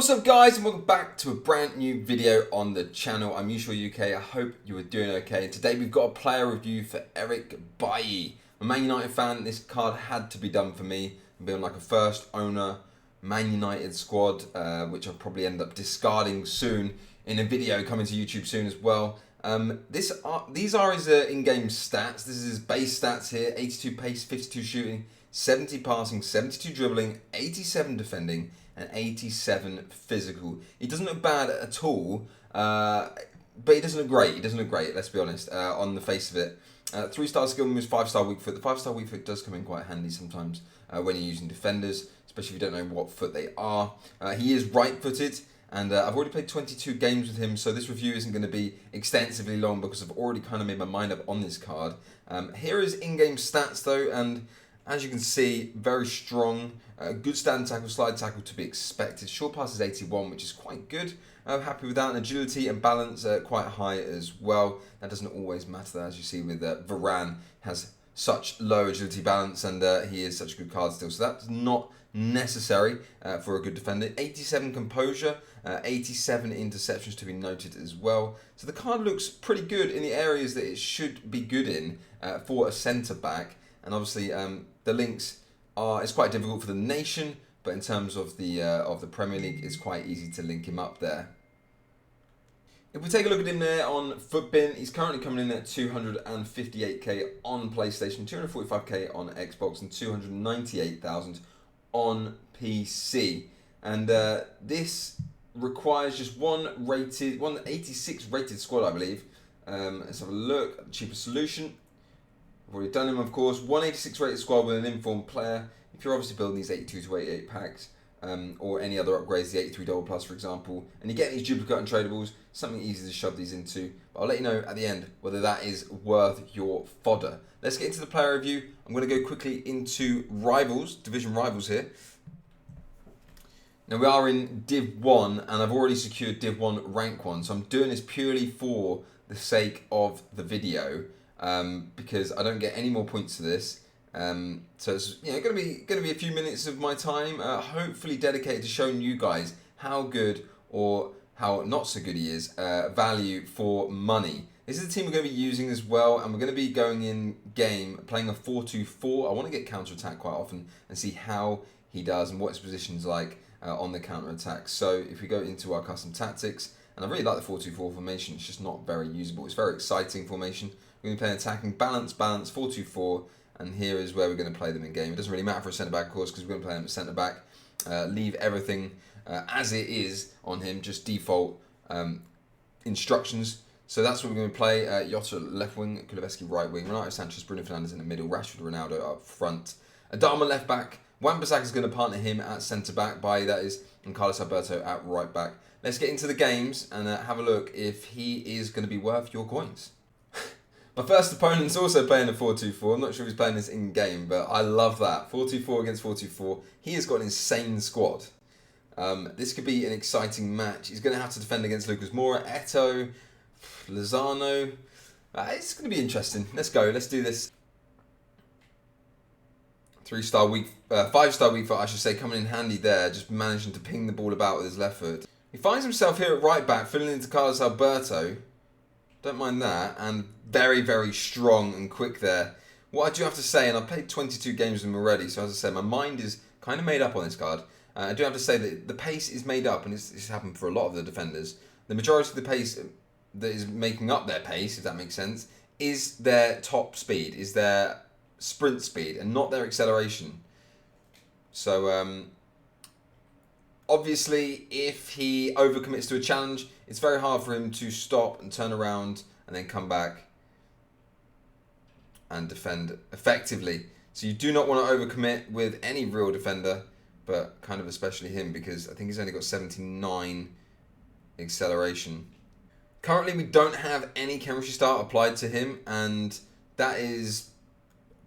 What's up guys, and welcome back to a brand new video on the channel. I'm UsureUK. I hope you are doing okay. And today we've got a player review for Eric Bailly. I'm a Man United fan. This card had to be done for me. I'm being like a first owner Man United squad, which I'll probably end up discarding soon in a video coming to YouTube soon as well. These are his in-game stats. This is his base stats here: 82 pace, 52 shooting, 70 passing, 72 dribbling, 87 defending, and 87 physical. He doesn't look bad at all, but he doesn't look great. He doesn't look great, let's be honest, on the face of it. 3-star skill moves, 5-star weak foot. The 5-star weak foot does come in quite handy sometimes when you're using defenders, especially if you don't know what foot they are. He is right-footed, and I've already played 22 games with him, so this review isn't going to be extensively long because I've already kind of made my mind up on this card. Here is in-game stats though, and as you can see, very strong, good stand tackle, slide tackle to be expected. Short pass is 81, which is quite good. I'm happy with that. And agility and balance quite high as well. That doesn't always matter, as you see with Varane has such low agility balance, and he is such a good card still. So that's not necessary for a good defender. 87 composure, 87 interceptions to be noted as well. So the card looks pretty good in the areas that it should be good in for a centre back. And obviously, the links it's quite difficult for the nation, but in terms of the Premier League, it's quite easy to link him up there. If we take a look at him there on Footbin, he's currently coming in at 258k on PlayStation, 245k on Xbox, and 298,000 on PC. And this requires just one 86 rated squad, I believe. Let's have a look at the cheapest solution. I've already done him, of course. 186 rated squad with an informed player. If you're obviously building these 82 to 88 packs, or any other upgrades, the 83 double plus, for example, and you get these duplicate untradables, something easy to shove these into. But I'll let you know at the end whether that is worth your fodder. Let's get into the player review. I'm going to go quickly into rivals, division rivals here. Now we are in Div 1, and I've already secured Div 1 rank 1, so I'm doing this purely for the sake of the video. Because I don't get any more points to this, so it's going to be a few minutes of my time, hopefully dedicated to showing you guys how good or how not so good he is, value for money. This is the team we're going to be using as well, and we're going to be going in game playing a 4-2-4. I want to get counter attack quite often and see how he does and what his position's like on the counter attack. So if we go into our custom tactics, and I really like the 4-2-4 formation, it's just not very usable. It's a very exciting formation. We're going to play attacking, balance, 4-2-4, and here is where we're going to play them in game. It doesn't really matter for a centre-back, of course, because we're going to play them at centre-back. Leave everything as it is on him, just default instructions. So that's what we're going to play. Jota left wing, Kulusevski right wing, Renato Sanchez, Bruno Fernandes in the middle, Rashford, Ronaldo up front. Adama left back, Wan-Bissaka is going to partner him at centre-back, Bailly that is, and Carlos Alberto at right back. Let's get into the games and have a look if he is going to be worth your coins. My first opponent's also playing a 4-2-4. I'm not sure if he's playing this in-game, but I love that. 4-2-4 against 4-2-4. He has got an insane squad. This could be an exciting match. He's going to have to defend against Lucas Moura, Eto'o, Lozano. It's going to be interesting. Let's go. Let's do this. 5-star weak foot, I should say, coming in handy there. Just managing to ping the ball about with his left foot. He finds himself here at right back, filling into Carlos Alberto. Don't mind that, and very, very strong and quick there. What I do have to say, and I've played 22 games with him already, so as I said, my mind is kind of made up on this card. I do have to say that the pace is made up, and it's happened for a lot of the defenders. The majority of the pace that is making up their pace, if that makes sense, is their top speed, is their sprint speed, and not their acceleration. So, obviously, if he overcommits to a challenge, it's very hard for him to stop and turn around and then come back and defend effectively. So you do not want to overcommit with any real defender, but kind of especially him, because I think he's only got 79 acceleration. Currently, we don't have any chemistry start applied to him, and that is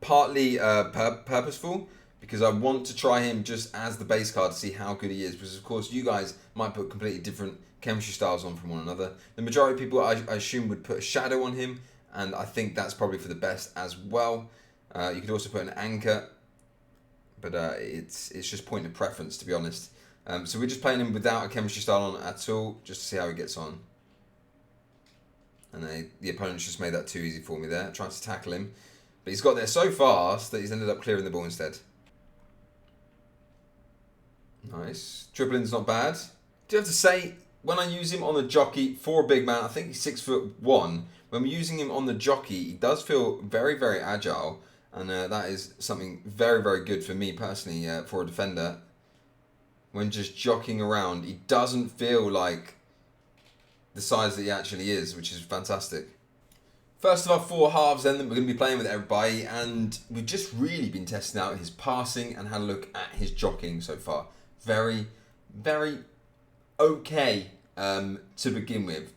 partly purposeful, because I want to try him just as the base card to see how good he is, because of course you guys might put completely different chemistry styles on from one another. The majority of people I assume would put a shadow on him, and I think that's probably for the best as well. You could also put an anchor, but it's just point of preference, to be honest. So we're just playing him without a chemistry style on at all, just to see how he gets on. And the opponent's just made that too easy for me there, trying to tackle him. But he's got there so fast that he's ended up clearing the ball instead. Nice. Dribbling's not bad. Do you have to say, when I use him on the jockey for a big man, I think he's 6'1". When we're using him on the jockey, he does feel very, very agile. And that is something very, very good for me personally for a defender. When just jockeying around, he doesn't feel like the size that he actually is, which is fantastic. First of our 4 halves then that we're going to be playing with everybody, and we've just really been testing out his passing and had a look at his jockeying so far. Very, very okay to begin with.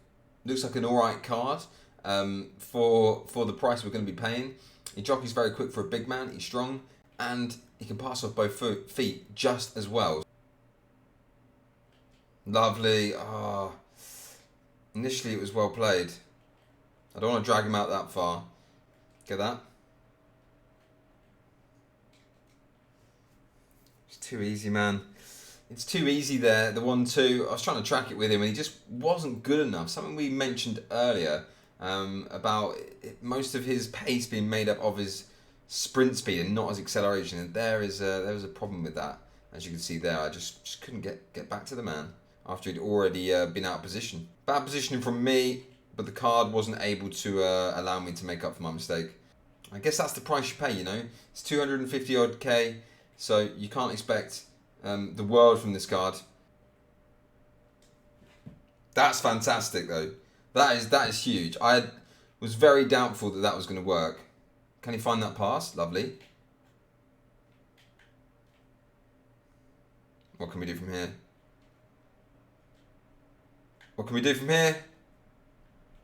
Looks like an alright card for the price we're going to be paying. He jockey's very quick for a big man, he's strong, and he can pass off both feet just as well. Lovely. Oh, initially it was well played. I don't want to drag him out that far. Get that? It's too easy, man. It's too easy there. The 1-2. I was trying to track it with him and he just wasn't good enough. Something we mentioned earlier about most of his pace being made up of his sprint speed and not his acceleration. And there was a problem with that. As you can see there, I just couldn't get back to the man after he'd already been out of position. Bad positioning from me. But the card wasn't able to allow me to make up for my mistake. I guess that's the price you pay, you know. It's 250 odd K, so you can't expect the world from this card. That's fantastic, though. That is huge. I was very doubtful that was going to work. Can he find that pass? Lovely. What can we do from here? What can we do from here?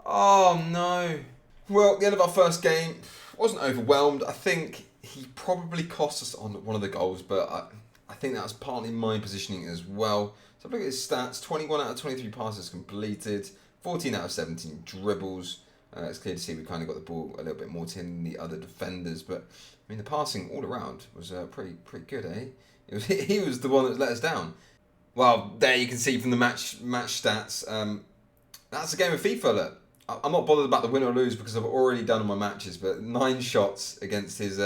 Oh no. Well, at the end of our first game, wasn't overwhelmed. I think he probably cost us on one of the goals, but I think that was partly my positioning as well. So look at his stats, 21 out of 23 passes completed, 14 out of 17 dribbles. It's clear to see we kind of got the ball a little bit more to him than the other defenders, but I mean the passing all around was pretty good, eh? He was the one that let us down. Well, there you can see from the match stats, that's a game of FIFA, look. I'm not bothered about the win or lose because I've already done all my matches, but 9 shots against his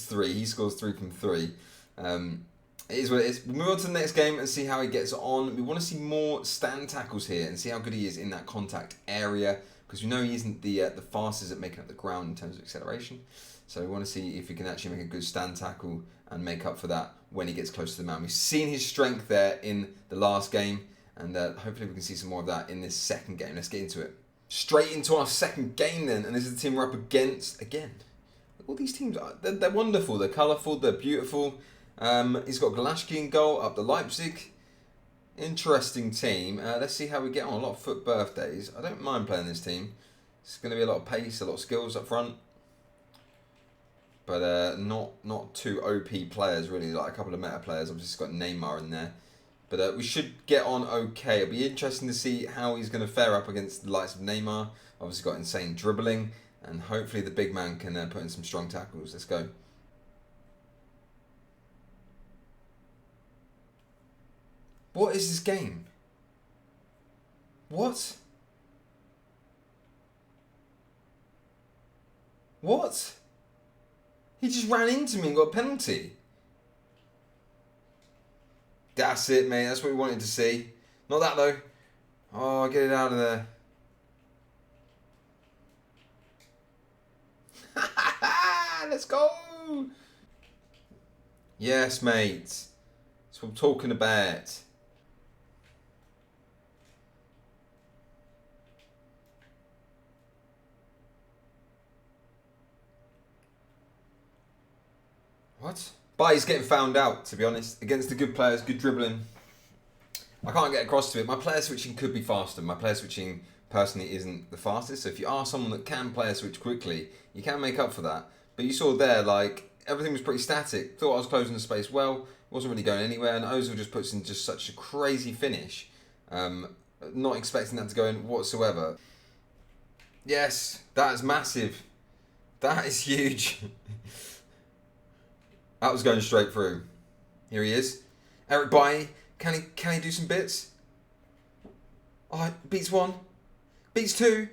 3. He scores 3 from 3. It is what it is. We'll move on to the next game and see how he gets on. We want to see more stand tackles here and see how good he is in that contact area because we know he isn't the fastest at making up the ground in terms of acceleration. So we want to see if he can actually make a good stand tackle and make up for that when he gets close to the man. We've seen his strength there in the last game, and hopefully we can see some more of that in this second game. Let's get into it. Straight into our second game then, and this is the team we're up against again. All these teams, they're wonderful, they're colourful, they're beautiful. He's got Galashki in goal, up to Leipzig. Interesting team. Let's see how we get on. A lot of foot birthdays. I don't mind playing this team. It's going to be a lot of pace, a lot of skills up front. But not too OP players really, like a couple of meta players. I've just got Neymar in there. But we should get on okay. It'll be interesting to see how he's going to fare up against the likes of Neymar. Obviously got insane dribbling. And hopefully the big man can put in some strong tackles. Let's go. What is this game? What? What? He just ran into me and got a penalty. That's it, mate. That's what we wanted to see. Not that, though. Oh, get it out of there. Let's go. Yes, mate. That's what I'm talking about. What? But he's getting found out, to be honest. Against the good players, good dribbling. I can't get across to it. My player switching could be faster. My player switching personally isn't the fastest. So if you are someone that can player switch quickly, you can make up for that. But you saw there, like, everything was pretty static. Thought I was closing the space well. Wasn't really going anywhere. And Ozil just puts in just such a crazy finish. Not expecting that to go in whatsoever. Yes, that is massive. That is huge. That was going straight through. Here he is. Eric Bailly Can he do some bits? Oh, beats 1. Beats 2.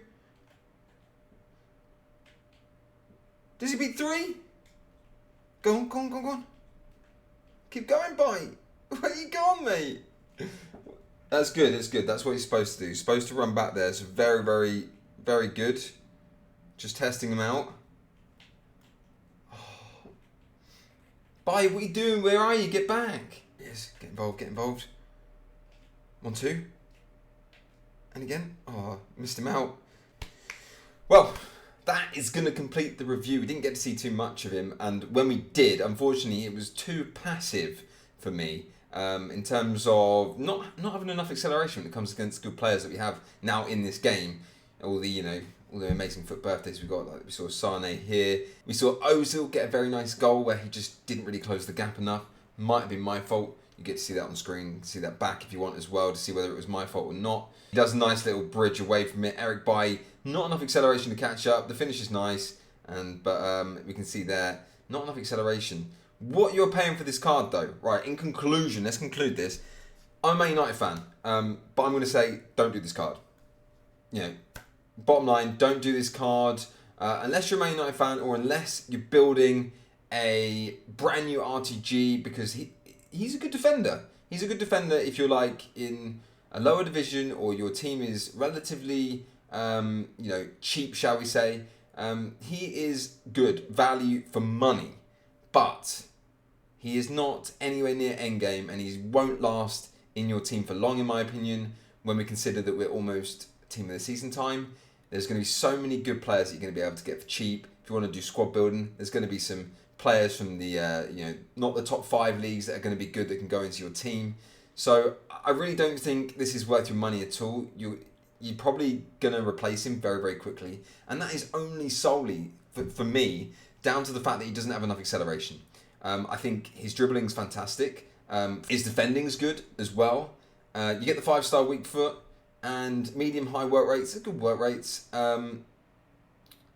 Does he beat 3? Go on, go on, go on, go on. Keep going, boy. Where you going, mate? That's good, it's good. That's what he's supposed to do. He's supposed to run back there. It's very, very, very good. Just testing him out. Oh. Bye, what are you doing? Where are you? Get back. Yes, get involved, get involved. 1, 2. And again. Oh, missed him out. Well, that is going to complete the review. We didn't get to see too much of him. And when we did, unfortunately, it was too passive for me. In terms of not having enough acceleration when it comes against good players that we have now in this game. All the amazing foot birthdays we got, like we saw Sane here. We saw Ozil get a very nice goal where he just didn't really close the gap enough. Might have been my fault. You get to see that on screen, see that back if you want as well to see whether it was my fault or not. He does a nice little bridge away from it. Eric Bailly, not enough acceleration to catch up. The finish is nice, but we can see there, not enough acceleration. What you're paying for this card though, right, in conclusion, let's conclude this. I'm a Man United fan, but I'm going to say don't do this card. You know, bottom line, don't do this card unless you're a Man United fan or unless you're building a brand new RTG, because he's a good defender. He's a good defender if you're like in a lower division or your team is relatively cheap, shall we say. He is good value for money, but he is not anywhere near endgame, and he won't last in your team for long, in my opinion, when we consider that we're almost team of the season time. There's going to be so many good players that you're going to be able to get for cheap. If you want to do squad building, there's going to be some players from the not the top 5 leagues that are going to be good that can go into your team. So I really don't think this is worth your money at all. You're probably going to replace him very, very quickly, and that is only solely for me down to the fact that he doesn't have enough acceleration. I think his dribbling's fantastic. His defending's good as well. You get the 5-star weak foot and medium-high work rates. They're good work rates.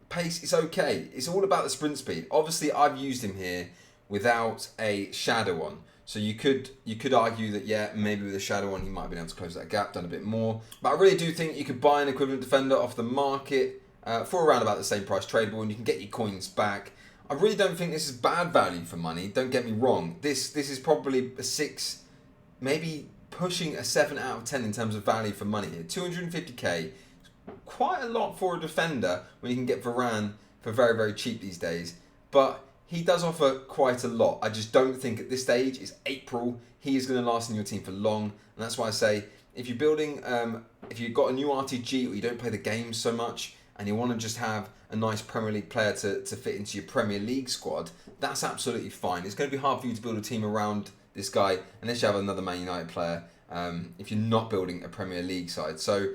Pace is okay. It's all about the sprint speed. Obviously, I've used him here without a shadow on. So you could argue that, yeah, maybe with a shadow on, he might have been able to close that gap, done a bit more. But I really do think you could buy an equivalent defender off the market for around about the same price tradable, and you can get your coins back. I really don't think this is bad value for money. Don't get me wrong. This is probably a 6, maybe pushing a 7 out of 10 in terms of value for money here. 250k, quite a lot for a defender when you can get Varane for very, very cheap these days. But he does offer quite a lot. I just don't think at this stage, it's April, he is going to last in your team for long. And that's why I say, if you're building, if you've got a new RTG or you don't play the game so much, and you want to just have a nice Premier League player to fit into your Premier League squad, that's absolutely fine. It's going to be hard for you to build a team around this guy unless you have another Man United player, if you're not building a Premier League side. So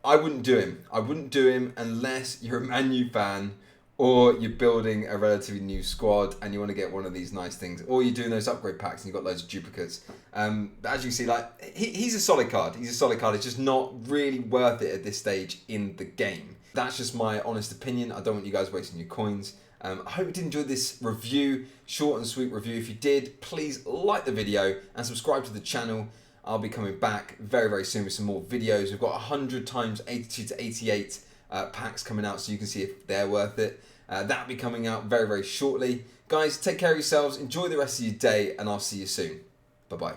I wouldn't do him. I wouldn't do him unless you're a Man U fan or you're building a relatively new squad and you want to get one of these nice things, or you're doing those upgrade packs and you've got loads of duplicates. But as you see, like he's a solid card. He's a solid card. It's just not really worth it at this stage in the game. That's just my honest opinion. I don't want you guys wasting your coins. I hope you did enjoy this review, short and sweet review. If you did, please like the video and subscribe to the channel. I'll be coming back very, very soon with some more videos. We've got 100 times 82 to 88 packs coming out, so you can see if they're worth it. That'll be coming out very, very shortly. Guys, take care of yourselves, enjoy the rest of your day, and I'll see you soon. Bye-bye.